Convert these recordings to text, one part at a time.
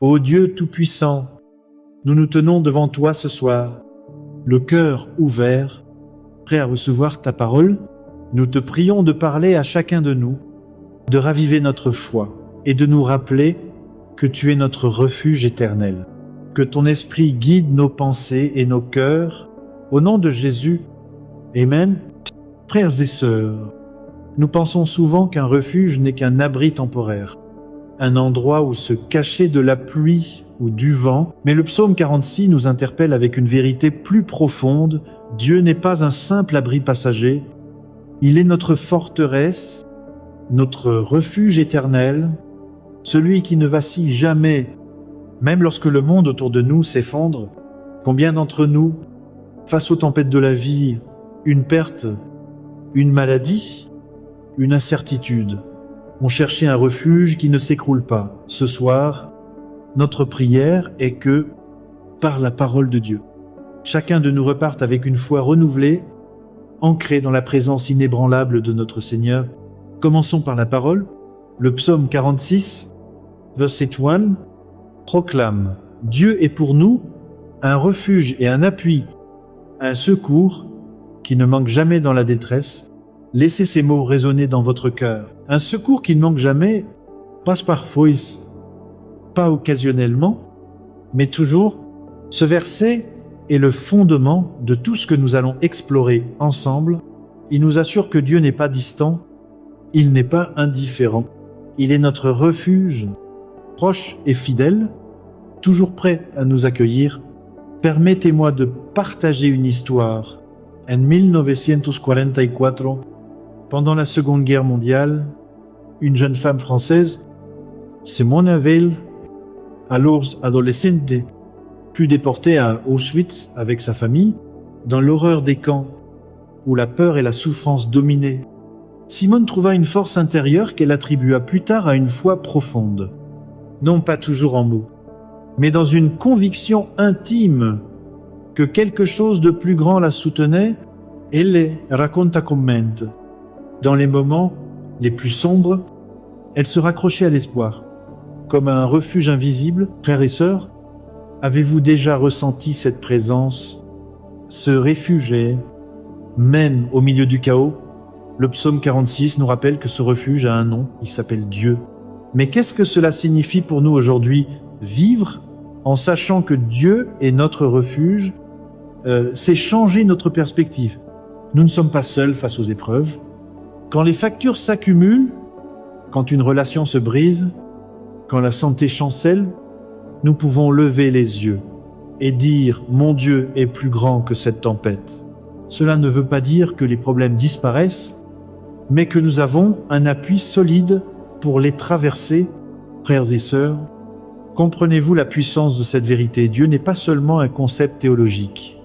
Ô Dieu Tout-Puissant, nous nous tenons devant toi ce soir, le cœur ouvert, prêt à recevoir ta parole. Nous te prions de parler à chacun de nous, de raviver notre foi et de nous rappeler que tu es notre refuge éternel. Que ton esprit guide nos pensées et nos cœurs. Au nom de Jésus, Amen. Frères et sœurs, nous pensons souvent qu'un refuge n'est qu'un abri temporaire, un endroit où se cacher de la pluie ou du vent, mais le psaume 46 nous interpelle avec une vérité plus profonde. Dieu n'est pas un simple abri passager, il est notre forteresse, notre refuge éternel, celui qui ne vacille jamais, même lorsque le monde autour de nous s'effondre. Combien d'entre nous, face aux tempêtes de la vie, une perte, une maladie, une incertitude, ont cherché un refuge qui ne s'écroule pas. Ce soir, notre prière est que, par la parole de Dieu, chacun de nous reparte avec une foi renouvelée, ancrée dans la présence inébranlable de notre Seigneur. Commençons par la parole. Le psaume 46, verset 1, proclame « Dieu est pour nous un refuge et un appui, un secours qui ne manque jamais dans la détresse. » Laissez ces mots résonner dans votre cœur. Un secours qui ne manque jamais, passe parfois, pas occasionnellement, mais toujours. Ce verset est le fondement de tout ce que nous allons explorer ensemble. Il nous assure que Dieu n'est pas distant, il n'est pas indifférent. Il est notre refuge, proche et fidèle, toujours prêt à nous accueillir. Permettez-moi de partager une histoire. En 1944, pendant la Seconde Guerre mondiale, une jeune femme française, Simone Weil, alors adolescente, fut déportée à Auschwitz avec sa famille, dans l'horreur des camps, où la peur et la souffrance dominaient. Simone trouva une force intérieure qu'elle attribua plus tard à une foi profonde, non pas toujours en mots, mais dans une conviction intime que quelque chose de plus grand la soutenait. Elle racconta comment, dans les moments les plus sombres, elle se raccrochait à l'espoir, comme à un refuge invisible. Frères et sœurs, avez-vous déjà ressenti cette présence, se réfugier, même au milieu du chaos? Le psaume 46 nous rappelle que ce refuge a un nom, il s'appelle Dieu. Mais qu'est-ce que cela signifie pour nous aujourd'hui? Vivre en sachant que Dieu est notre refuge, c'est changer notre perspective. Nous ne sommes pas seuls face aux épreuves. Quand les factures s'accumulent, quand une relation se brise, quand la santé chancelle, nous pouvons lever les yeux et dire « Mon Dieu est plus grand que cette tempête ». Cela ne veut pas dire que les problèmes disparaissent, mais que nous avons un appui solide pour les traverser. Frères et sœurs, comprenez-vous la puissance de cette vérité? Dieu n'est pas seulement un concept théologique.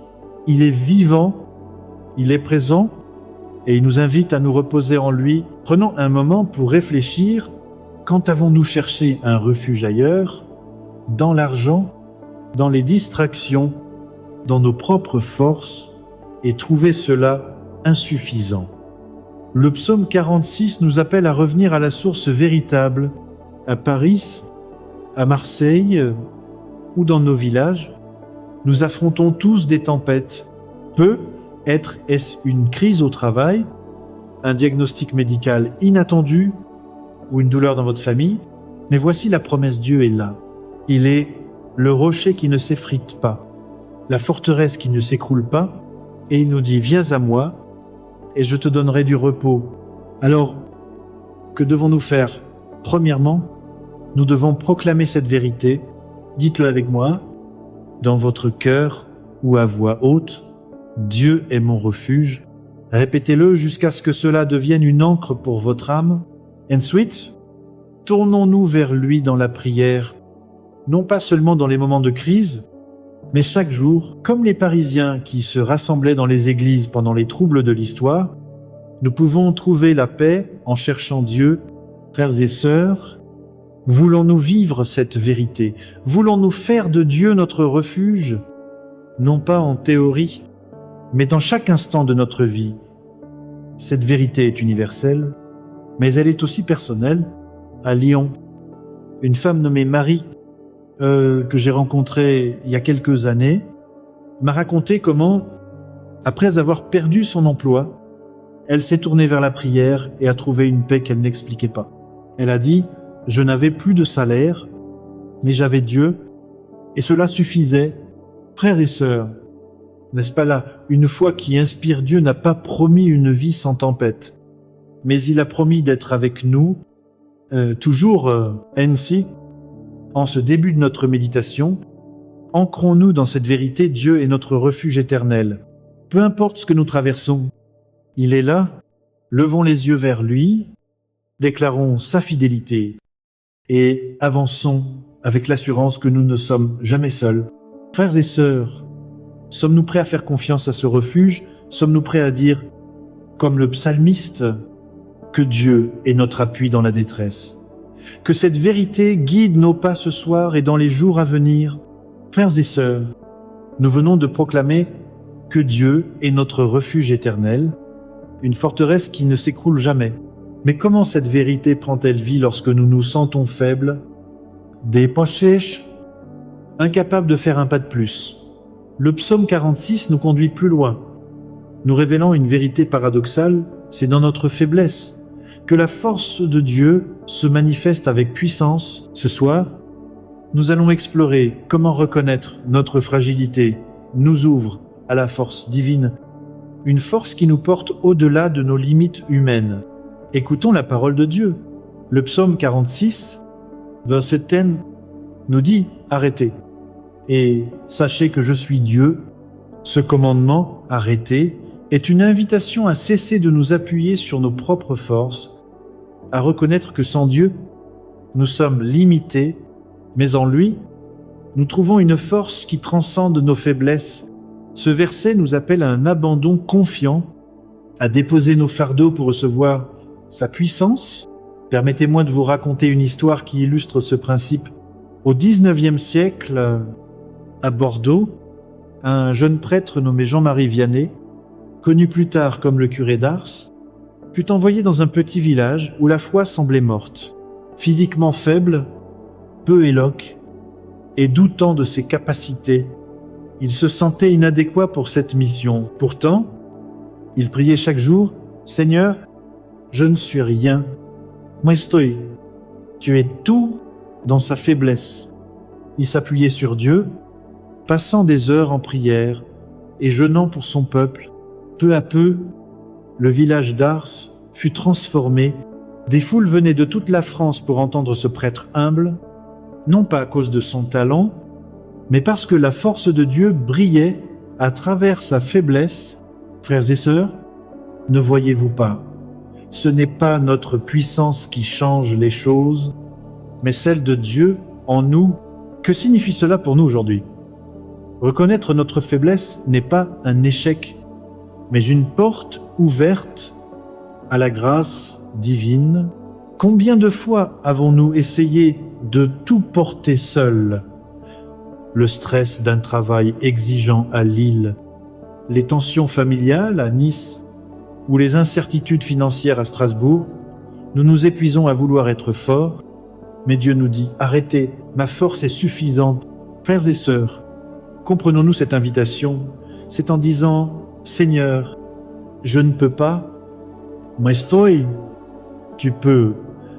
Il est vivant, il est présent et il nous invite à nous reposer en lui. Prenons un moment pour réfléchir. Quand avons-nous cherché un refuge ailleurs? Dans l'argent, dans les distractions, dans nos propres forces, et trouver cela insuffisant. Le psaume 46 nous appelle à revenir à la source véritable, à Paris, à Marseille ou dans nos villages. Nous affrontons tous des tempêtes. Est-ce une crise au travail, un diagnostic médical inattendu ou une douleur dans votre famille? Mais voici la promesse, Dieu est là. Il est le rocher qui ne s'effrite pas, la forteresse qui ne s'écroule pas, et il nous dit « Viens à moi, et je te donnerai du repos ». Alors, que devons-nous faire? Premièrement, nous devons proclamer cette vérité. Dites-le avec moi, dans votre cœur ou à voix haute. Dieu est mon refuge. Répétez-le jusqu'à ce que cela devienne une ancre pour votre âme. Ensuite, tournons-nous vers lui dans la prière, non pas seulement dans les moments de crise, mais chaque jour, comme les Parisiens qui se rassemblaient dans les églises pendant les troubles de l'histoire. Nous pouvons trouver la paix en cherchant Dieu. Frères et sœurs, voulons-nous vivre cette vérité? Voulons-nous faire de Dieu notre refuge? Non pas en théorie, mais dans chaque instant de notre vie. Cette vérité est universelle, mais elle est aussi personnelle. À Lyon, une femme nommée Marie que j'ai rencontrée il y a quelques années, m'a raconté comment, après avoir perdu son emploi, elle s'est tournée vers la prière et a trouvé une paix qu'elle n'expliquait pas. Elle a dit « Je n'avais plus de salaire, mais j'avais Dieu, et cela suffisait. » Frères et sœurs, n'est-ce pas là, une foi qui inspire Dieu n'a pas promis une vie sans tempête, mais il a promis d'être avec nous, toujours ainsi, en ce début de notre méditation, ancrons-nous dans cette vérité, Dieu est notre refuge éternel. Peu importe ce que nous traversons, il est là, levons les yeux vers lui, déclarons sa fidélité et avançons avec l'assurance que nous ne sommes jamais seuls. Frères et sœurs, sommes-nous prêts à faire confiance à ce refuge? Sommes-nous prêts à dire, comme le psalmiste, que Dieu est notre appui dans la détresse? Que cette vérité guide nos pas ce soir et dans les jours à venir. Frères et sœurs, nous venons de proclamer que Dieu est notre refuge éternel, une forteresse qui ne s'écroule jamais. Mais comment cette vérité prend-elle vie lorsque nous nous sentons faibles, dépochés, incapables de faire un pas de plus? Le psaume 46 nous conduit plus loin, nous révélant une vérité paradoxale, c'est dans notre faiblesse que la force de Dieu se manifeste avec puissance. Ce soir, nous allons explorer comment reconnaître notre fragilité nous ouvre à la force divine, une force qui nous porte au-delà de nos limites humaines. Écoutons la parole de Dieu. Le psaume 46, verset 10, nous dit « Arrêtez et sachez que je suis Dieu ». Ce commandement « Arrêtez » est une invitation à cesser de nous appuyer sur nos propres forces, à reconnaître que sans Dieu, nous sommes limités, mais en lui, nous trouvons une force qui transcende nos faiblesses. Ce verset nous appelle à un abandon confiant, à déposer nos fardeaux pour recevoir sa puissance. Permettez-moi de vous raconter une histoire qui illustre ce principe. Au XIXe siècle, à Bordeaux, un jeune prêtre nommé Jean-Marie Vianney, connu plus tard comme le curé d'Ars, fut envoyé dans un petit village où la foi semblait morte. Physiquement faible, peu éloque et doutant de ses capacités, il se sentait inadéquat pour cette mission. Pourtant, il priait chaque jour « Seigneur, je ne suis rien. Moi estoy. Tu es tout dans sa faiblesse. » Il s'appuyait sur Dieu, passant des heures en prière et jeûnant pour son peuple. Peu à peu, le village d'Ars fut transformé. Des foules venaient de toute la France pour entendre ce prêtre humble, non pas à cause de son talent, mais parce que la force de Dieu brillait à travers sa faiblesse. Frères et sœurs, ne voyez-vous pas? Ce n'est pas notre puissance qui change les choses, mais celle de Dieu en nous. Que signifie cela pour nous aujourd'hui? Reconnaître notre faiblesse n'est pas un échec, mais une porte ouverte à la grâce divine. Combien de fois avons-nous essayé de tout porter seul? Le stress d'un travail exigeant à Lille, les tensions familiales à Nice ou les incertitudes financières à Strasbourg, nous nous épuisons à vouloir être forts, mais Dieu nous dit « Arrêtez, ma force est suffisante ». Frères et sœurs, comprenons-nous cette invitation? C'est en disant « Seigneur, je ne peux pas, mais estoy, tu peux »,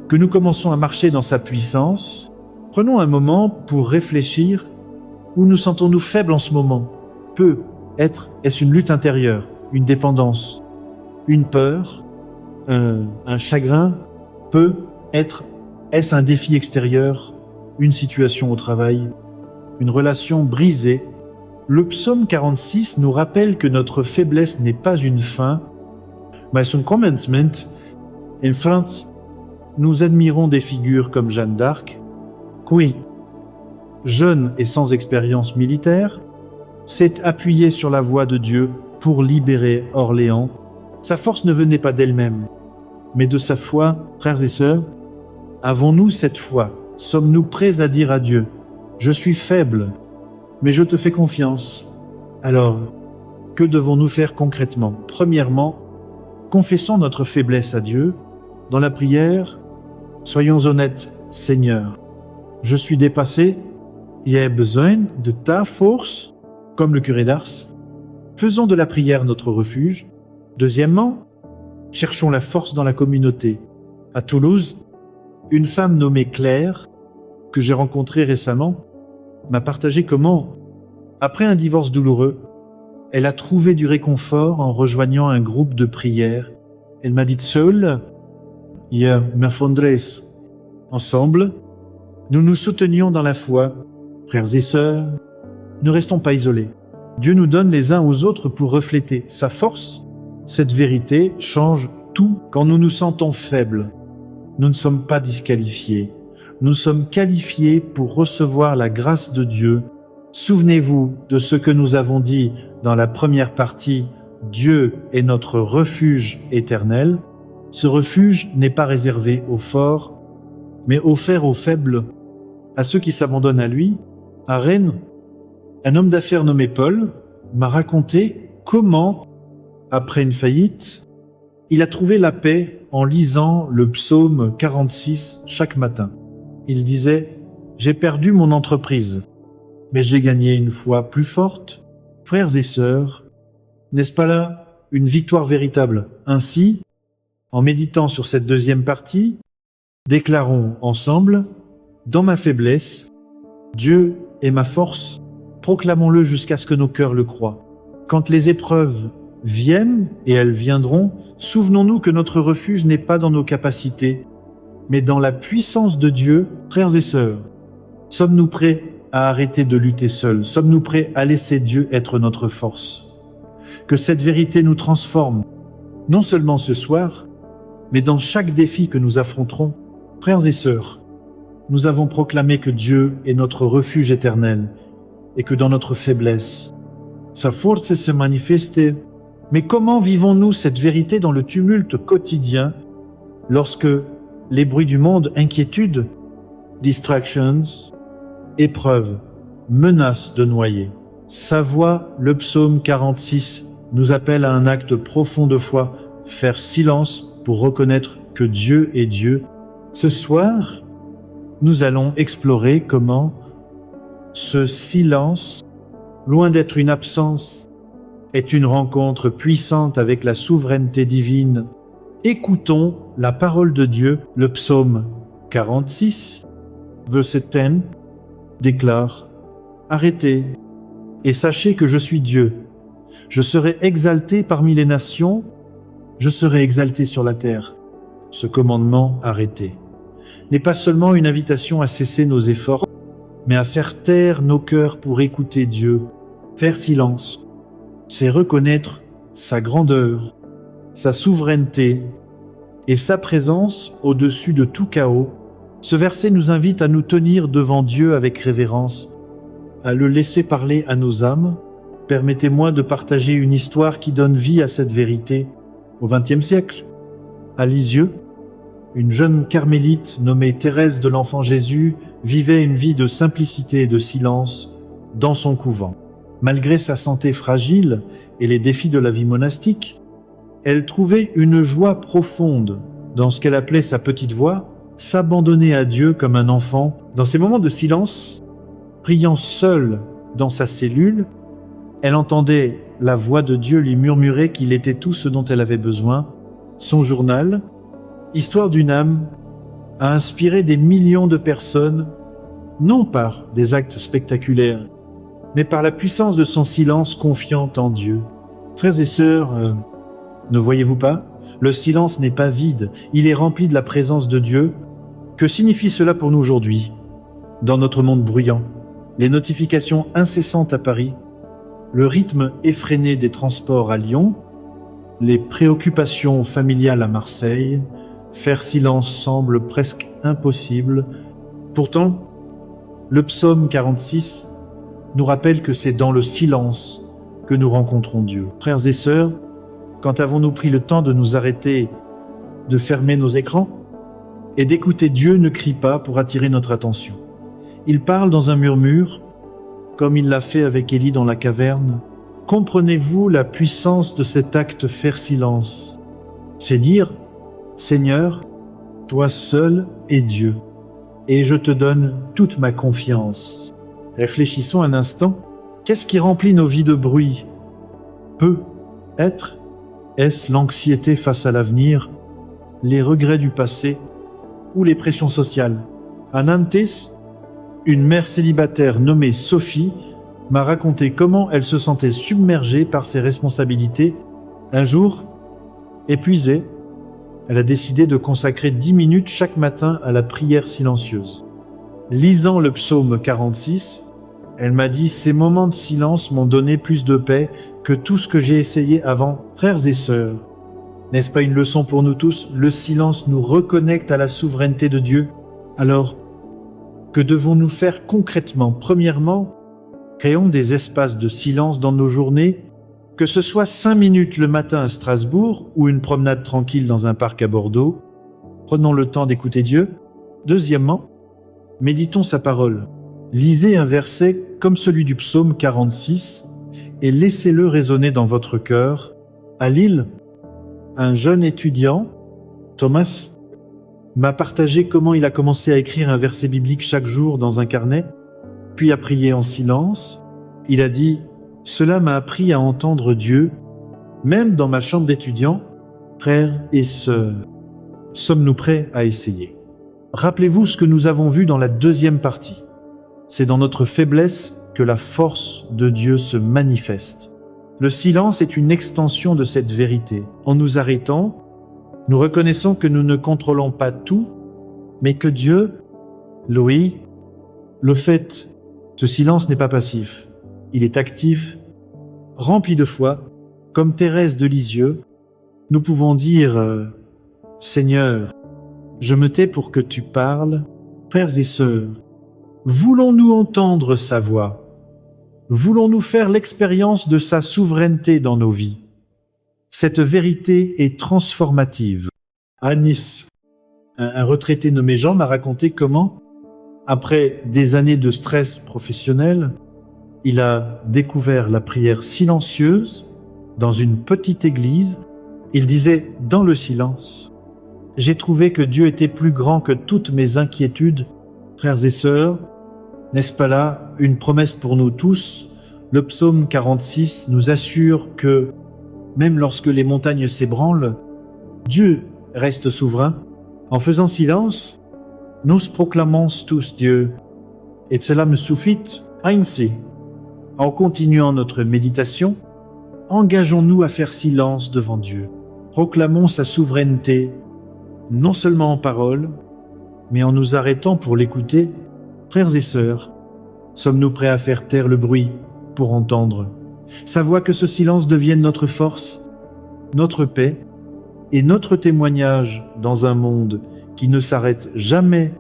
que nous commençons à marcher dans sa puissance. Prenons un moment pour réfléchir. Où nous sentons-nous faibles en ce moment? Est-ce une lutte intérieure, une dépendance, une peur, un chagrin? Est-ce un défi extérieur, une situation au travail, une relation brisée? Le psaume 46 nous rappelle que notre faiblesse n'est pas une fin, mais son commencement. En France, nous admirons des figures comme Jeanne d'Arc, qui, jeune et sans expérience militaire, s'est appuyée sur la voix de Dieu pour libérer Orléans. Sa force ne venait pas d'elle-même, mais de sa foi. Frères et sœurs, avons-nous cette foi? Sommes-nous prêts à dire à Dieu « Je suis faible, mais je te fais confiance ». Alors, que devons-nous faire concrètement? Premièrement, confessons notre faiblesse à Dieu. Dans la prière, soyons honnêtes. « Seigneur, je suis dépassé, Il y a besoin de ta force, comme le curé d'Ars. Faisons de la prière notre refuge. Deuxièmement, cherchons la force dans la communauté. À Toulouse, une femme nommée Claire, que j'ai rencontrée récemment, m'a partagé comment, après un divorce douloureux, elle a trouvé du réconfort en rejoignant un groupe de prière. Elle m'a dit seule, ja, me fondres. Ensemble, nous nous soutenions dans la foi. Frères et sœurs, ne restons pas isolés. Dieu nous donne les uns aux autres pour refléter sa force. Cette vérité change tout quand nous nous sentons faibles. Nous ne sommes pas disqualifiés. Nous sommes qualifiés pour recevoir la grâce de Dieu. Souvenez-vous de ce que nous avons dit dans la première partie. Dieu est notre refuge éternel. Ce refuge n'est pas réservé aux forts, mais offert aux faibles, à ceux qui s'abandonnent à lui. À Rennes, un homme d'affaires nommé Paul m'a raconté comment, après une faillite, il a trouvé la paix en lisant le psaume 46 chaque matin. Il disait « J'ai perdu mon entreprise, mais j'ai gagné une foi plus forte. » Frères et sœurs, n'est-ce pas là une victoire véritable? Ainsi, en méditant sur cette deuxième partie, déclarons ensemble « Dans ma faiblesse, Dieu est ma force, proclamons-le jusqu'à ce que nos cœurs le croient. Quand les épreuves viennent, et elles viendront, souvenons-nous que notre refuge n'est pas dans nos capacités, mais dans la puissance de Dieu. Frères et sœurs, sommes-nous prêts à arrêter de lutter seuls? Sommes-nous prêts à laisser Dieu être notre force? Que cette vérité nous transforme, non seulement ce soir, mais dans chaque défi que nous affronterons. Frères et sœurs, nous avons proclamé que Dieu est notre refuge éternel et que dans notre faiblesse, sa force se manifeste. Mais comment vivons-nous cette vérité dans le tumulte quotidien lorsque les bruits du monde, inquiétudes, distractions, épreuves, menacent de noyer? Sa voix, le psaume 46, nous appelle à un acte profond de foi, faire silence pour reconnaître que Dieu est Dieu. Ce soir, nous allons explorer comment ce silence, loin d'être une absence, est une rencontre puissante avec la souveraineté divine. Écoutons la parole de Dieu. Le psaume 46, verset 10, déclare « Arrêtez et sachez que je suis Dieu. Je serai exalté parmi les nations, je serai exalté sur la terre. » Ce commandement « Arrêtez » n'est pas seulement une invitation à cesser nos efforts, mais à faire taire nos cœurs pour écouter Dieu. Faire silence, c'est reconnaître sa grandeur, sa souveraineté et sa présence au-dessus de tout chaos. Ce verset nous invite à nous tenir devant Dieu avec révérence, à le laisser parler à nos âmes. Permettez-moi de partager une histoire qui donne vie à cette vérité. Au XXe siècle, à Lisieux, une jeune carmélite nommée Thérèse de l'Enfant Jésus vivait une vie de simplicité et de silence dans son couvent. Malgré sa santé fragile et les défis de la vie monastique, elle trouvait une joie profonde dans ce qu'elle appelait sa petite voix, s'abandonner à Dieu comme un enfant. Dans ces moments de silence, priant seule dans sa cellule, elle entendait la voix de Dieu lui murmurer qu'il était tout ce dont elle avait besoin. Son journal, Histoire d'une âme, a inspiré des millions de personnes, non par des actes spectaculaires, mais par la puissance de son silence confiant en Dieu. Frères et sœurs, ne voyez-vous pas? Le silence n'est pas vide, il est rempli de la présence de Dieu. Que signifie cela pour nous aujourd'hui? Dans notre monde bruyant, les notifications incessantes à Paris, le rythme effréné des transports à Lyon, les préoccupations familiales à Marseille, faire silence semble presque impossible. Pourtant, le psaume 46 nous rappelle que c'est dans le silence que nous rencontrons Dieu. Frères et sœurs, quand avons-nous pris le temps de nous arrêter, de fermer nos écrans et d'écouter Dieu ne crie pas pour attirer notre attention? Il parle dans un murmure, comme il l'a fait avec Élie dans la caverne. Comprenez-vous la puissance de cet acte faire silence? C'est dire, Seigneur, toi seul es Dieu, et je te donne toute ma confiance. Réfléchissons un instant. Qu'est-ce qui remplit nos vies de bruit? Peut-être est-ce l'anxiété face à l'avenir, les regrets du passé ou les pressions sociales? À Nantes, une mère célibataire nommée Sophie m'a raconté comment elle se sentait submergée par ses responsabilités. Un jour, épuisée, elle a décidé de consacrer 10 minutes chaque matin à la prière silencieuse. Lisant le psaume 46, elle m'a dit « Ces moments de silence m'ont donné plus de paix que tout ce que j'ai essayé avant. » Frères et sœurs, n'est-ce pas une leçon pour nous tous? Le silence nous reconnecte à la souveraineté de Dieu. Alors, que devons-nous faire concrètement? Premièrement, créons des espaces de silence dans nos journées, que ce soit 5 minutes le matin à Strasbourg ou une promenade tranquille dans un parc à Bordeaux. Prenons le temps d'écouter Dieu. Deuxièmement, méditons sa parole. Lisez un verset comme celui du psaume 46 et laissez-le résonner dans votre cœur. À Lille, un jeune étudiant, Thomas, m'a partagé comment il a commencé à écrire un verset biblique chaque jour dans un carnet, puis à prier en silence. Il a dit « Cela m'a appris à entendre Dieu, même dans ma chambre d'étudiant. Frères et sœurs, sommes-nous prêts à essayer ?» Rappelez-vous ce que nous avons vu dans la deuxième partie. C'est dans notre faiblesse que la force de Dieu se manifeste. Le silence est une extension de cette vérité. En nous arrêtant, nous reconnaissons que nous ne contrôlons pas tout, mais que Dieu, oui, le fait. Ce silence n'est pas passif. Il est actif, rempli de foi. Comme Thérèse de Lisieux, nous pouvons dire « Seigneur, je me tais pour que tu parles. » Frères et sœurs, voulons-nous entendre sa voix? Voulons-nous faire l'expérience de sa souveraineté dans nos vies? Cette vérité est transformative. À Nice, un retraité nommé Jean m'a raconté comment, après des années de stress professionnel, il a découvert la prière silencieuse dans une petite église. Il disait dans le silence, « J'ai trouvé que Dieu était plus grand que toutes mes inquiétudes. » Frères et sœurs, n'est-ce pas là une promesse pour nous tous? Le psaume 46 nous assure que, même lorsque les montagnes s'ébranlent, Dieu reste souverain. En faisant silence, nous proclamons tous Dieu. Et cela me suffit ainsi. En continuant notre méditation, engageons-nous à faire silence devant Dieu. Proclamons sa souveraineté, non seulement en parole, mais en nous arrêtant pour l'écouter. Frères et sœurs, sommes-nous prêts à faire taire le bruit pour entendre sa voix, que ce silence devienne notre force, notre paix et notre témoignage dans un monde qui ne s'arrête jamais?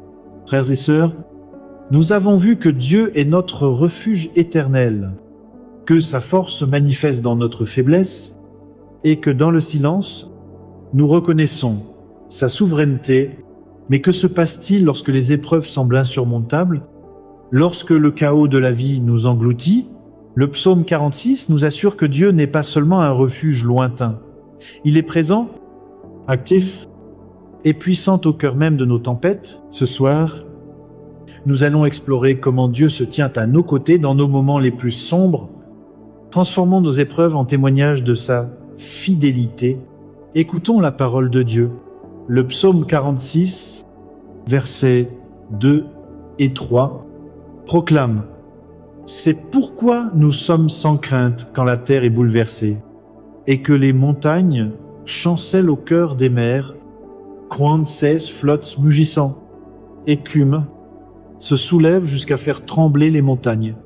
Frères et sœurs, nous avons vu que Dieu est notre refuge éternel, que sa force se manifeste dans notre faiblesse et que dans le silence, nous reconnaissons sa souveraineté. Mais que se passe-t-il lorsque les épreuves semblent insurmontables? Lorsque le chaos de la vie nous engloutit? Le psaume 46 nous assure que Dieu n'est pas seulement un refuge lointain. Il est présent, actif et puissant au cœur même de nos tempêtes. Ce soir, nous allons explorer comment Dieu se tient à nos côtés dans nos moments les plus sombres. Transformons nos épreuves en témoignages de sa fidélité. Écoutons la parole de Dieu. Le psaume 46, versets 2 et 3, proclame « C'est pourquoi nous sommes sans crainte quand la terre est bouleversée, et que les montagnes chancellent au cœur des mers, croît, cesse, flotte, mugissant, écume, se soulève jusqu'à faire trembler les montagnes. »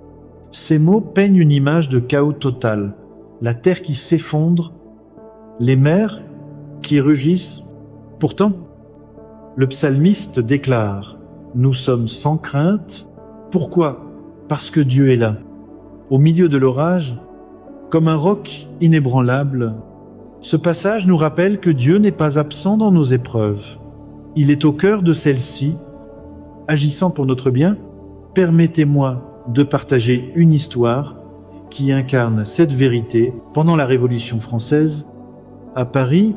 Ces mots peignent une image de chaos total, la terre qui s'effondre, les mers qui rugissent. Pourtant, le psalmiste déclare « Nous sommes sans crainte ». Pourquoi? Parce que Dieu est là. Au milieu de l'orage, comme un roc inébranlable, ce passage nous rappelle que Dieu n'est pas absent dans nos épreuves. Il est au cœur de celles-ci, agissant pour notre bien. Permettez-moi de partager une histoire qui incarne cette vérité. Pendant la Révolution française, à Paris,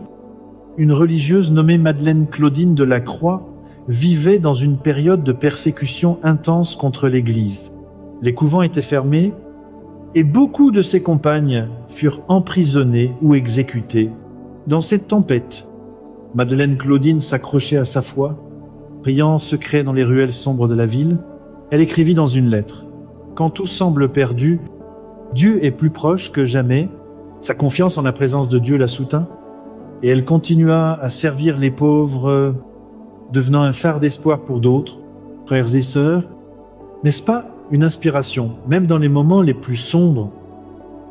une religieuse nommée Madeleine Claudine de la Croix vivait dans une période de persécution intense contre l'Église. les couvents étaient fermés et beaucoup de ses compagnes furent emprisonnées ou exécutées. Dans cette tempête, Madeleine Claudine s'accrochait à sa foi, priant en secret dans les ruelles sombres de la ville. Elle écrivit dans une lettre: « Quand tout semble perdu, Dieu est plus proche que jamais. » Sa confiance en la présence de Dieu la soutint, et elle continua à servir les pauvres, devenant un phare d'espoir pour d'autres. Frères et sœurs, n'est-ce pas une inspiration, même dans les moments les plus sombres?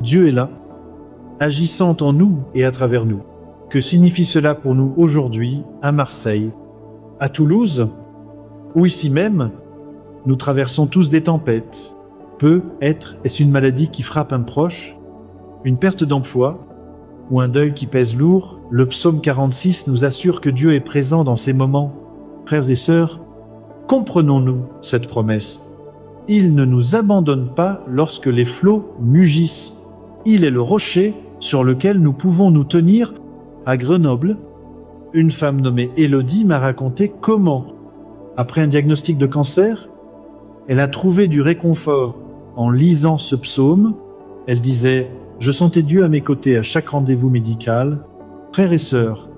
Dieu est là, agissant en nous et à travers nous. Que signifie cela pour nous aujourd'hui, à Marseille, à Toulouse, ou ici même? Nous traversons tous des tempêtes. Peut-être est-ce une maladie qui frappe un proche, une perte d'emploi ou un deuil qui pèse lourd. Le psaume 46 nous assure que Dieu est présent dans ces moments. Frères et sœurs, comprenons-nous cette promesse. Il ne nous abandonne pas lorsque les flots mugissent. Il est le rocher sur lequel nous pouvons nous tenir. À Grenoble, une femme nommée Élodie m'a raconté comment, après un diagnostic de cancer, elle a trouvé du réconfort en lisant ce psaume. Elle disait: « Je sentais Dieu à mes côtés à chaque rendez-vous médical. » Frères et sœurs,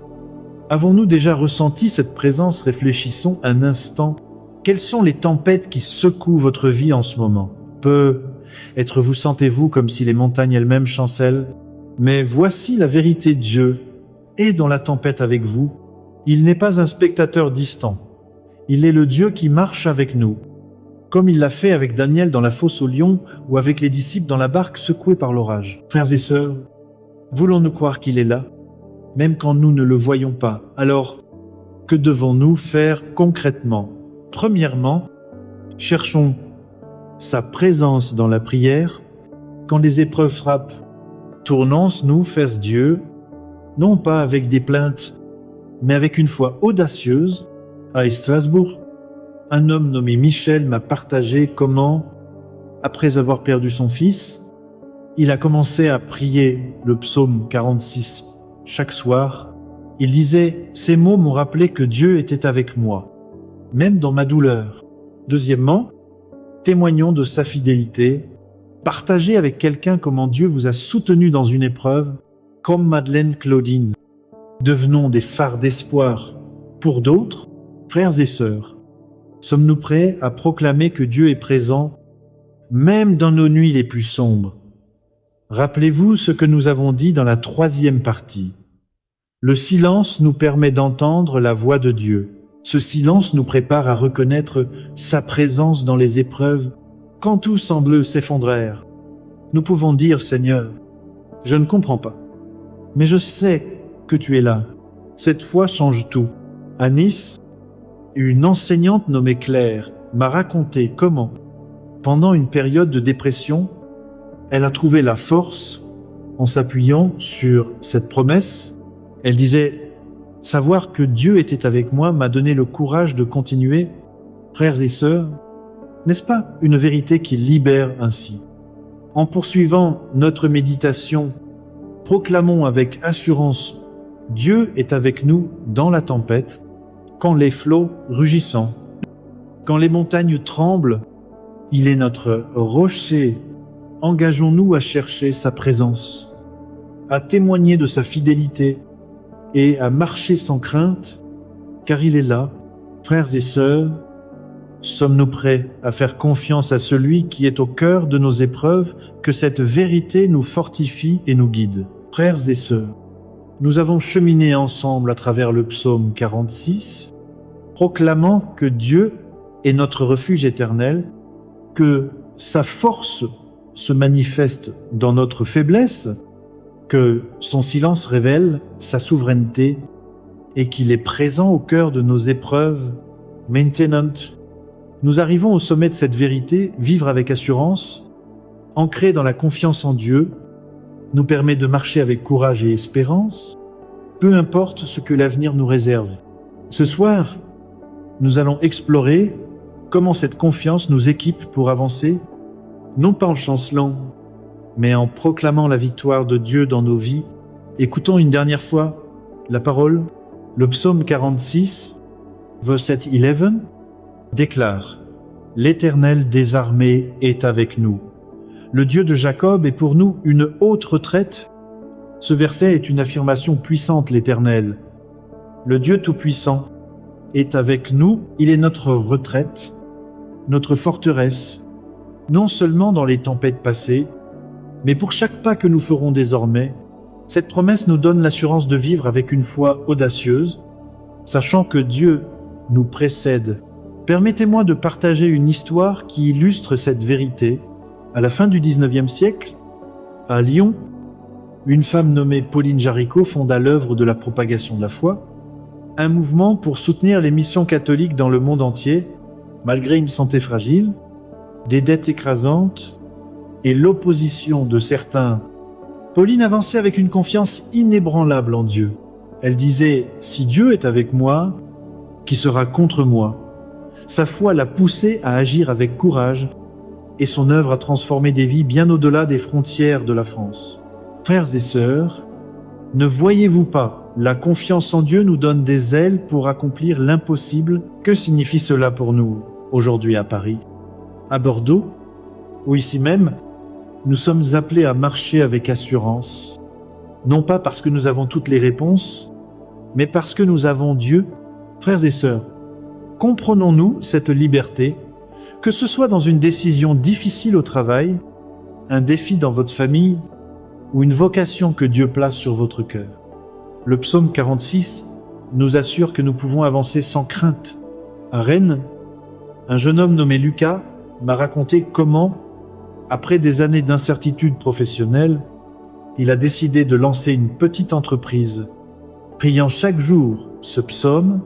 avons-nous déjà ressenti cette présence? Réfléchissons un instant. Quelles sont les tempêtes qui secouent votre vie en ce moment? Peut-être vous sentez-vous comme si les montagnes elles-mêmes chancellent. Mais voici la vérité: Dieu est dans la tempête avec vous. Il n'est pas un spectateur distant. Il est le Dieu qui marche avec nous, comme il l'a fait avec Daniel dans la fosse aux lions ou avec les disciples dans la barque secouée par l'orage. Frères et sœurs, voulons-nous croire qu'il est là, même quand nous ne le voyons pas? Alors, que devons-nous faire concrètement? Premièrement, cherchons sa présence dans la prière. Quand les épreuves frappent, tournons-nous vers Dieu, non pas avec des plaintes, mais avec une foi audacieuse. À Strasbourg, un homme nommé Michel m'a partagé comment, après avoir perdu son fils, il a commencé à prier le psaume 46 chaque soir. Il disait: « Ces mots m'ont rappelé que Dieu était avec moi, même dans ma douleur. » Deuxièmement, témoignons de sa fidélité. Partagez avec quelqu'un comment Dieu vous a soutenu dans une épreuve, comme Madeleine Claudine. Devenons des phares d'espoir pour d'autres. Frères et sœurs, sommes-nous prêts à proclamer que Dieu est présent, même dans nos nuits les plus sombres? Rappelez-vous ce que nous avons dit dans la 3e partie. Le silence nous permet d'entendre la voix de Dieu. Ce silence nous prépare à reconnaître sa présence dans les épreuves. Quand tout semble s'effondrer, nous pouvons dire: « Seigneur, je ne comprends pas, mais je sais que tu es là. » Cette foi change tout. À Nice, une enseignante nommée Claire m'a raconté comment, pendant une période de dépression, elle a trouvé la force en s'appuyant sur cette promesse. Elle disait: « Savoir que Dieu était avec moi m'a donné le courage de continuer. » Frères et sœurs, n'est-ce pas une vérité qui libère ainsi? En poursuivant notre méditation, proclamons avec assurance: Dieu est avec nous dans la tempête, quand les flots rugissent, quand les montagnes tremblent, il est notre rocher. Engageons-nous à chercher sa présence, à témoigner de sa fidélité et à marcher sans crainte, car il est là. Frères et sœurs, sommes-nous prêts à faire confiance à celui qui est au cœur de nos épreuves, que cette vérité nous fortifie et nous guide? Frères et sœurs, nous avons cheminé ensemble à travers le psaume 46, proclamant que Dieu est notre refuge éternel, que sa force se manifeste dans notre faiblesse, que son silence révèle sa souveraineté et qu'il est présent au cœur de nos épreuves. Maintenant, nous arrivons au sommet de cette vérité. Vivre avec assurance, ancré dans la confiance en Dieu, nous permet de marcher avec courage et espérance, peu importe ce que l'avenir nous réserve. Ce soir, nous allons explorer comment cette confiance nous équipe pour avancer, non pas en chancelant, mais en proclamant la victoire de Dieu dans nos vies. Écoutons une dernière fois la parole. Le psaume 46, verset 11, déclare: l'Éternel des armées est avec nous. Le Dieu de Jacob est pour nous une haute retraite. Ce verset est une affirmation puissante, l'Éternel. Le Dieu Tout-Puissant est avec nous, il est notre retraite, notre forteresse, non seulement dans les tempêtes passées, mais pour chaque pas que nous ferons désormais. Cette promesse nous donne l'assurance de vivre avec une foi audacieuse, sachant que Dieu nous précède. Permettez-moi de partager une histoire qui illustre cette vérité. À la fin du XIXe siècle, à Lyon, une femme nommée Pauline Jaricot fonda l'œuvre de la propagation de la foi, un mouvement pour soutenir les missions catholiques dans le monde entier, malgré une santé fragile, des dettes écrasantes et l'opposition de certains. Pauline avançait avec une confiance inébranlable en Dieu. Elle disait « Si Dieu est avec moi, qui sera contre moi ?» Sa foi l'a poussée à agir avec courage et son œuvre a transformé des vies bien au-delà des frontières de la France. Frères et sœurs, ne voyez-vous pas, la confiance en Dieu nous donne des ailes pour accomplir l'impossible. Que signifie cela pour nous aujourd'hui à Paris, à Bordeaux, ou ici même? Nous sommes appelés à marcher avec assurance, non pas parce que nous avons toutes les réponses, mais parce que nous avons Dieu. Frères et sœurs, comprenons-nous cette liberté, que ce soit dans une décision difficile au travail, un défi dans votre famille, ou une vocation que Dieu place sur votre cœur. Le psaume 46 nous assure que nous pouvons avancer sans crainte. À Rennes, un jeune homme nommé Lucas m'a raconté comment, après des années d'incertitude professionnelle, il a décidé de lancer une petite entreprise. Priant chaque jour ce psaume,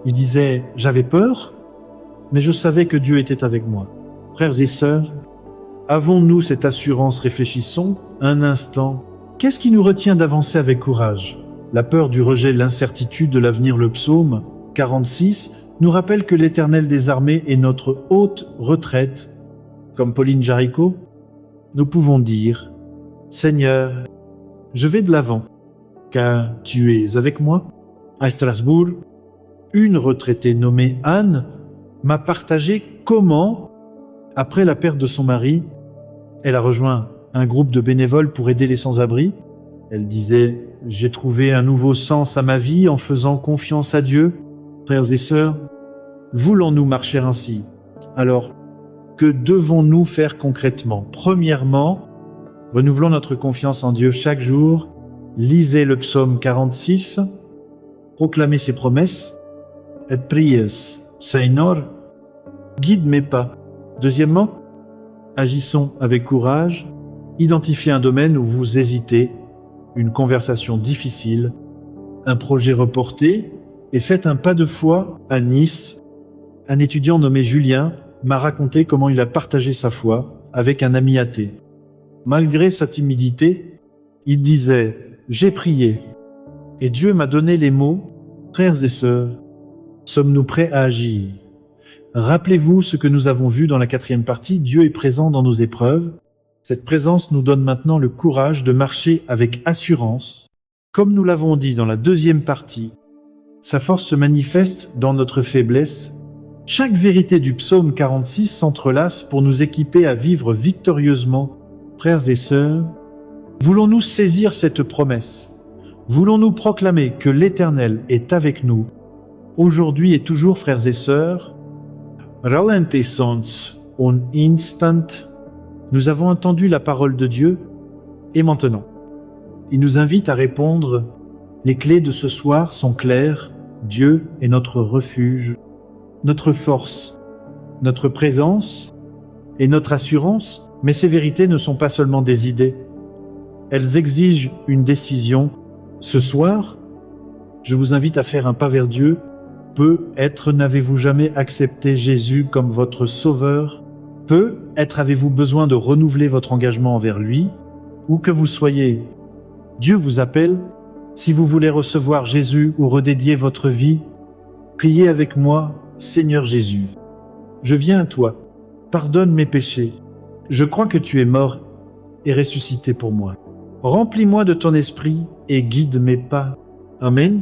il disait « J'avais peur, mais je savais que Dieu était avec moi. » Frères et sœurs, avons-nous cette assurance? Réfléchissons un instant. Qu'est-ce qui nous retient d'avancer avec courage? La peur du rejet, l'incertitude de l'avenir. Le psaume 46 nous rappelle que l'Éternel des armées est notre haute retraite. Comme Pauline Jaricot, nous pouvons dire « Seigneur, je vais de l'avant, car tu es avec moi. » À Strasbourg, une retraitée nommée Anne m'a partagé comment, après la perte de son mari, elle a rejoint un groupe de bénévoles pour aider les sans-abri. Elle disait « J'ai trouvé un nouveau sens à ma vie en faisant confiance à Dieu. » Frères et sœurs, voulons-nous marcher ainsi? Alors, que devons-nous faire concrètement? Premièrement, renouvelons notre confiance en Dieu chaque jour. Lisez le psaume 46, proclamez ses promesses. Et priez, Seigneur, guide mes pas. Deuxièmement, agissons avec courage. Identifiez un domaine où vous hésitez, une conversation difficile, un projet reporté, et faites un pas de foi. À Nice, un étudiant nommé Julien m'a raconté comment il a partagé sa foi avec un ami athée. Malgré sa timidité, il disait « J'ai prié et Dieu m'a donné les mots. » Frères et sœurs, sommes-nous prêts à agir? Rappelez-vous ce que nous avons vu dans la 4e partie, Dieu est présent dans nos épreuves. Cette présence nous donne maintenant le courage de marcher avec assurance. Comme nous l'avons dit dans la 2e partie, sa force se manifeste dans notre faiblesse. Chaque vérité du psaume 46 s'entrelace pour nous équiper à vivre victorieusement. Frères et sœurs, voulons-nous saisir cette promesse? Voulons-nous proclamer que l'Éternel est avec nous, aujourd'hui et toujours, frères et sœurs? Ralentissons un instant. Nous avons entendu la parole de Dieu, et maintenant, il nous invite à répondre. Les clés de ce soir sont claires. Dieu est notre refuge, notre force, notre présence et notre assurance, mais ces vérités ne sont pas seulement des idées. Elles exigent une décision. Ce soir, je vous invite à faire un pas vers Dieu. Peut-être n'avez-vous jamais accepté Jésus comme votre sauveur. Peut-être avez-vous besoin de renouveler votre engagement envers lui. Où que vous soyez, Dieu vous appelle. Si vous voulez recevoir Jésus ou redédier votre vie, priez avec moi. Seigneur Jésus, je viens à toi, pardonne mes péchés, je crois que tu es mort et ressuscité pour moi. Remplis-moi de ton esprit et guide mes pas. Amen.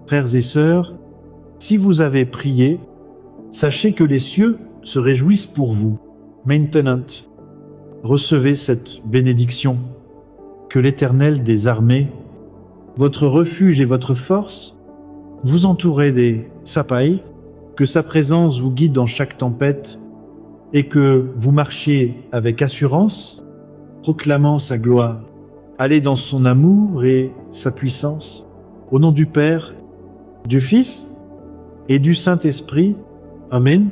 Frères et sœurs, si vous avez prié, sachez que les cieux se réjouissent pour vous. Maintenant, recevez cette bénédiction. Que l'Éternel des armées, votre refuge et votre force, vous entourez des sapailles, que sa présence vous guide dans chaque tempête et que vous marchiez avec assurance, proclamant sa gloire. Allez dans son amour et sa puissance. Au nom du Père, du Fils et du Saint-Esprit. Amen.